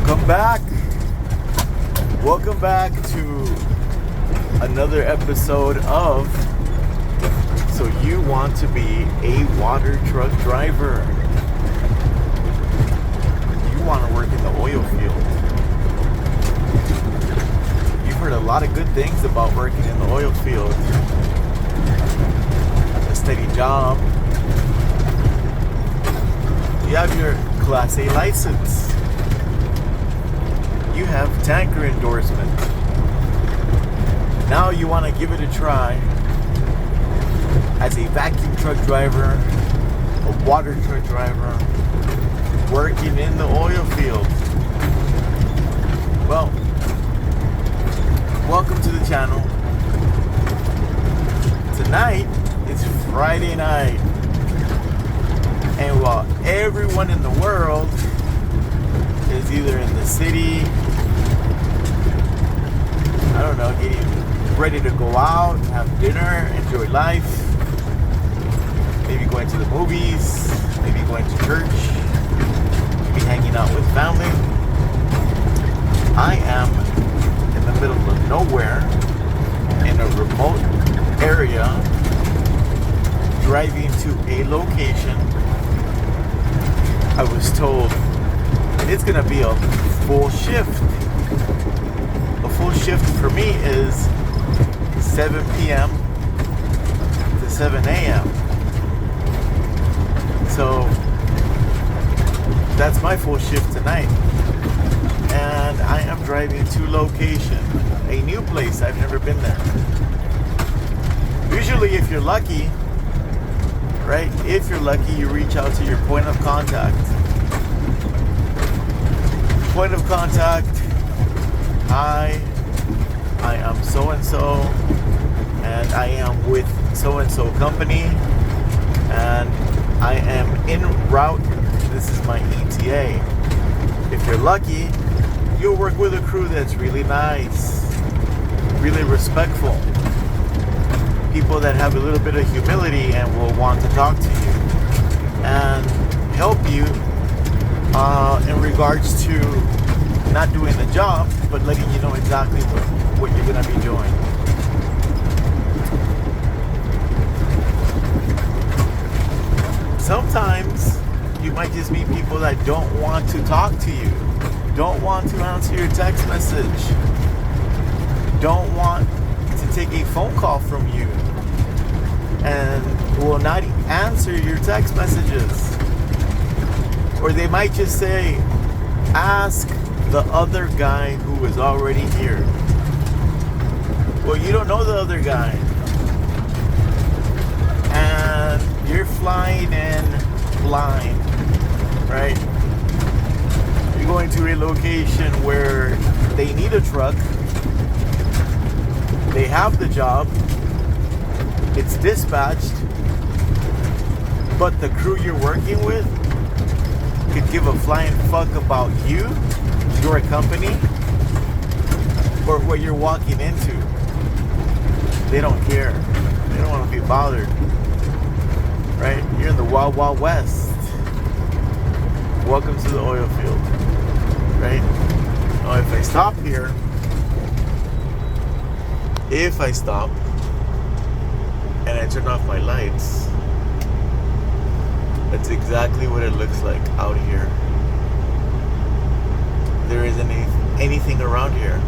Welcome back. Welcome back to another episode of So You Want to Be a Water Truck Driver. You want to work in the oil field. You've heard a lot of good things about working in the oil field. A steady job. You have your Class A license. You have tanker endorsement. Now you want to give it a try as a vacuum truck driver, a water truck driver, working in the oil field. Well, welcome to the channel. Tonight is Friday night, and while everyone in the world is either in the city, I don't know, getting ready to go out, have dinner, enjoy life, maybe going to the movies, maybe going to church, maybe hanging out with family, I am in the middle of nowhere, in a remote area, driving to a location. I was told it's gonna be a full shift. A full shift for me is 7 p.m. to 7 a.m. So that's my full shift tonight. And I am driving to location, a new place. I've never been there. Usually if you're lucky, right? If you're lucky, you reach out to your point of contact. Point of contact. Hi, I am so-and-so, and I am with so-and-so company, and I am en route. This is my ETA. If you're lucky, you'll work with a crew that's really nice, really respectful. People that have a little bit of humility and will want to talk to you and help you in regards to not doing the job, but letting you know exactly what you're going to be doing. Sometimes you might just meet people that don't want to talk to you, don't want to answer your text message, don't want to take a phone call from you, and will not answer your text messages. Or they might just say, ask the other guy who is already here. Well, you don't know the other guy, and you're flying in blind, right? You're going to a location where they need a truck, they have the job, it's dispatched, but the crew you're working with could give a flying fuck about you, your company, or what you're walking into. They don't care. They don't want to be bothered. Right? You're in the Wild Wild West. Welcome to the oil field. Right? Now if I stop here, and I turn off my lights, that's exactly what it looks like out here. There isn't anything around here.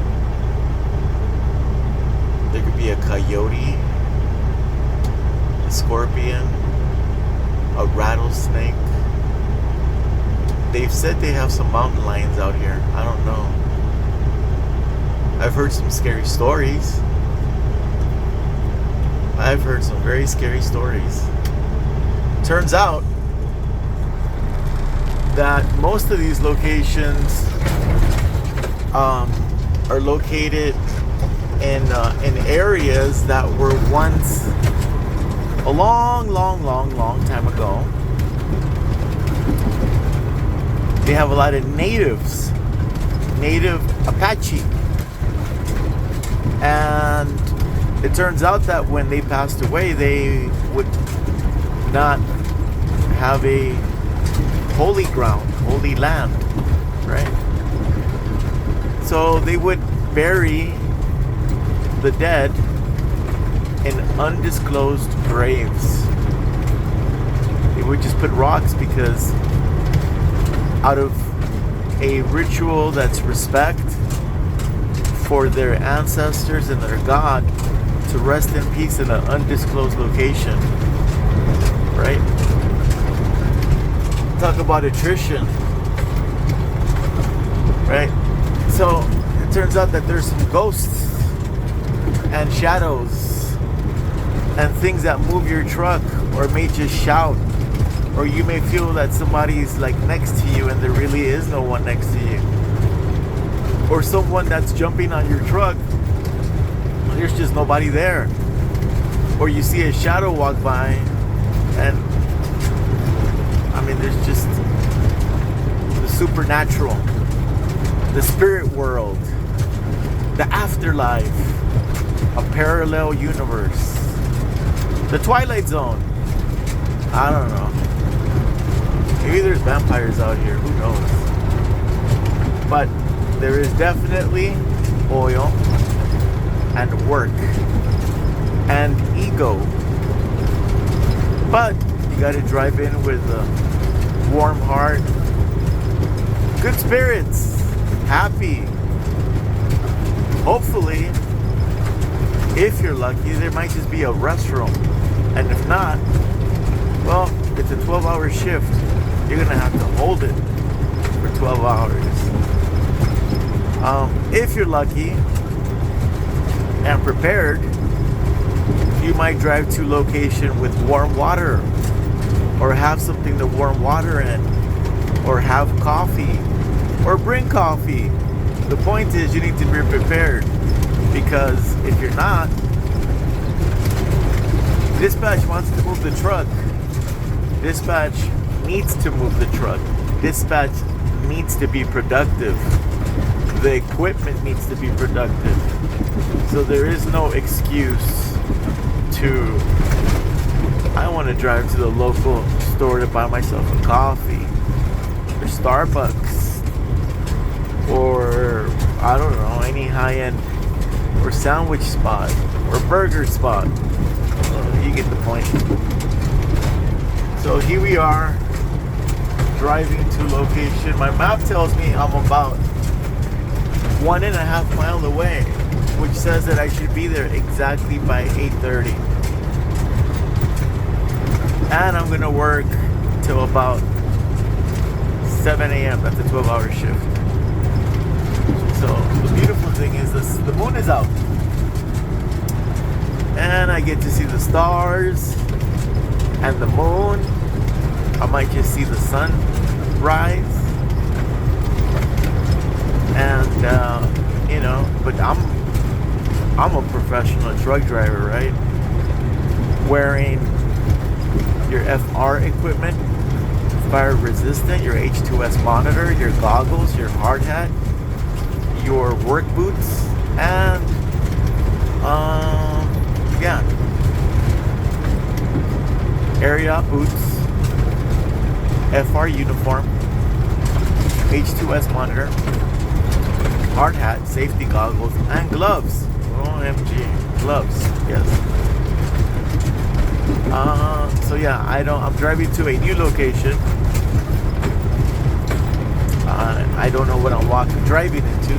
There could be a coyote, a scorpion, a rattlesnake. They've said they have some mountain lions out here. I don't know. I've heard some scary stories. I've heard some very scary stories. Turns out that most of these locations are located in areas that were once, a long time ago, they have a lot of native Apache, and it turns out that when they passed away, they would not have a holy ground, holy land, right? So they would bury the dead in undisclosed graves. They would just put rocks because out of a ritual that's respect for their ancestors and their God to rest in peace in an undisclosed location. Right? Talk about attrition. Right? So it turns out that there's some ghosts and shadows and things that move your truck or may just shout, or you may feel that somebody's like next to you and there really is no one next to you, or someone that's jumping on your truck, there's just nobody there, or you see a shadow walk by, and I mean there's just the supernatural, the spirit world, the afterlife, a parallel universe, the Twilight Zone. I don't know. Maybe there's vampires out here. Who knows? But there is definitely oil and work and ego. But you got to drive in with a warm heart, good spirits, happy. Hopefully, if you're lucky, there might just be a restroom. And if not, well, it's a 12-hour shift. You're going to have to hold it for 12 hours. If you're lucky and prepared, you might drive to a location with warm water, or have something to warm water in, or have coffee, or bring coffee. The point is, you need to be prepared, because if you're not, dispatch wants to move the truck. Dispatch needs to move the truck. Dispatch needs to be productive. The equipment needs to be productive. So there is no excuse to, I want to drive to the local store to buy myself a coffee, or Starbucks, or I don't know, any high-end or sandwich spot or burger spot. You get the point. So here we are, driving to location. My map tells me I'm about 1.5 miles away, which says that I should be there exactly by 8:30. And I'm gonna work till about 7 a.m. That's a 12-hour shift. So the beautiful thing is this: the moon is out, and I get to see the stars and the moon. I might just see the sun rise, and but I'm a professional truck driver, right? Wearing your FR equipment, fire resistant, your H2S monitor, your goggles, your hard hat, your work boots, and Ariat boots, FR uniform, H2S monitor, hard hat, safety goggles, and gloves. OMG, gloves, yes. So yeah, I'm driving to a new location. I don't know what I'm driving into,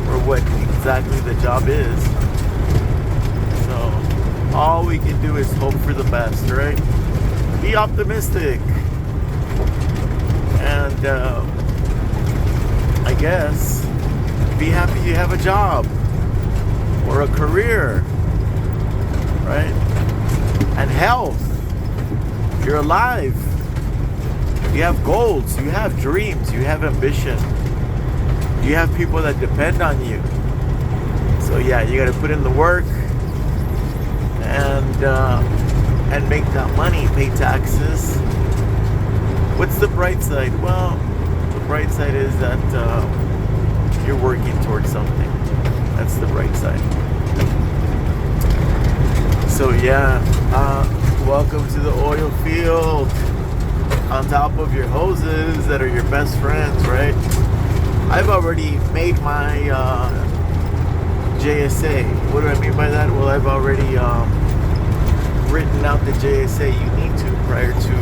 or what exactly the job is. So all we can do is hope for the best, right? Be optimistic. And I guess be happy you have a job or a career, right? And health. You're alive. You have goals. You have dreams. You have ambition. You have people that depend on you. So yeah, you got to put in the work and make that money, pay taxes. What's the bright side? Well, the bright side is that you're working towards something. That's the bright side. So yeah, welcome to the oil field. On top of your hoses that are your best friends, right? I've already made my JSA. What do I mean by that? Well, I've already written out the JSA you need to prior to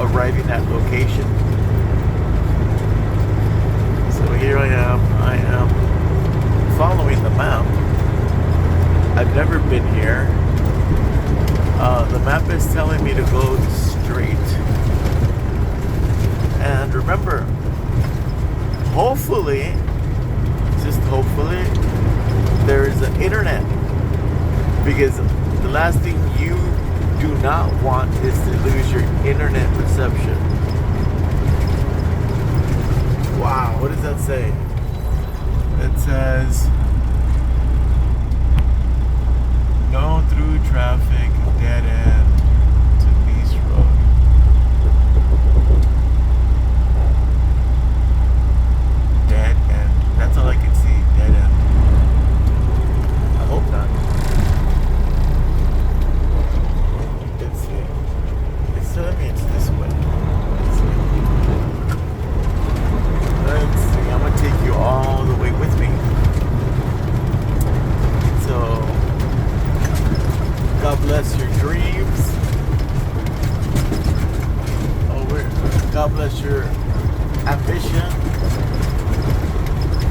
arriving at location. So here I am. I am following the map. I've never been here. The map is telling me to go straight. And remember, hopefully, just hopefully, there is an internet. Because the last thing you do not want is to lose your internet reception. Wow, what does that say? It says, no through traffic, dead end to Beast Road. Dead end. That's all I can see, dead end. I hope not. Let's see. It's telling me it's this way. Let's see. I'm gonna take you all the way with me. So, God bless your dreams. God bless your ambition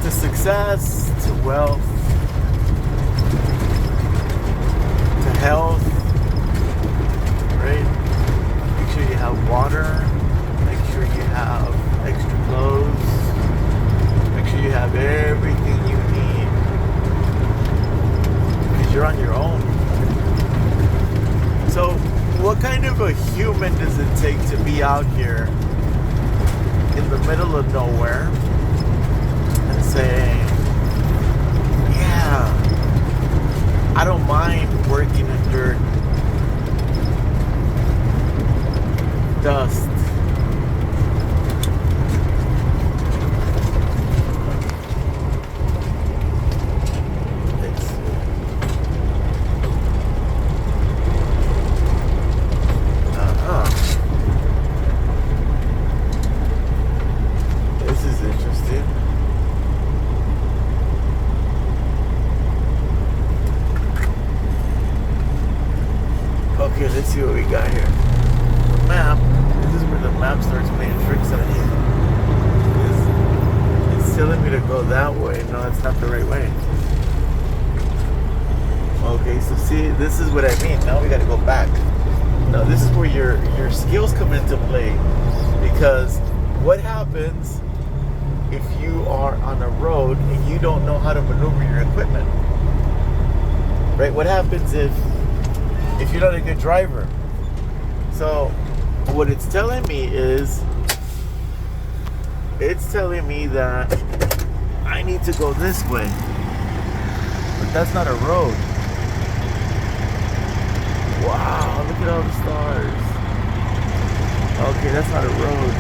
to success, to wealth, to health, right? Make sure you have water. Make sure you have extra clothes. Make sure you have everything you need. Because you're on your own. So, what kind of a human does it take to be out here in the middle of nowhere and say, yeah, I don't mind working in dirt, dust, okay, let's see what we got here. The map. This is where the map starts playing tricks on you. It's telling me to go that way. No, that's not the right way. Okay, so see, this is what I mean. Now we got to go back. Now this is where your skills come into play. Because what happens if you are on a road and you don't know how to maneuver your equipment? Right? What happens if you're not a good driver? So what it's telling me is, it's telling me that I need to go this way, but that's not a road. Wow, look at all the stars. Okay, that's not a road.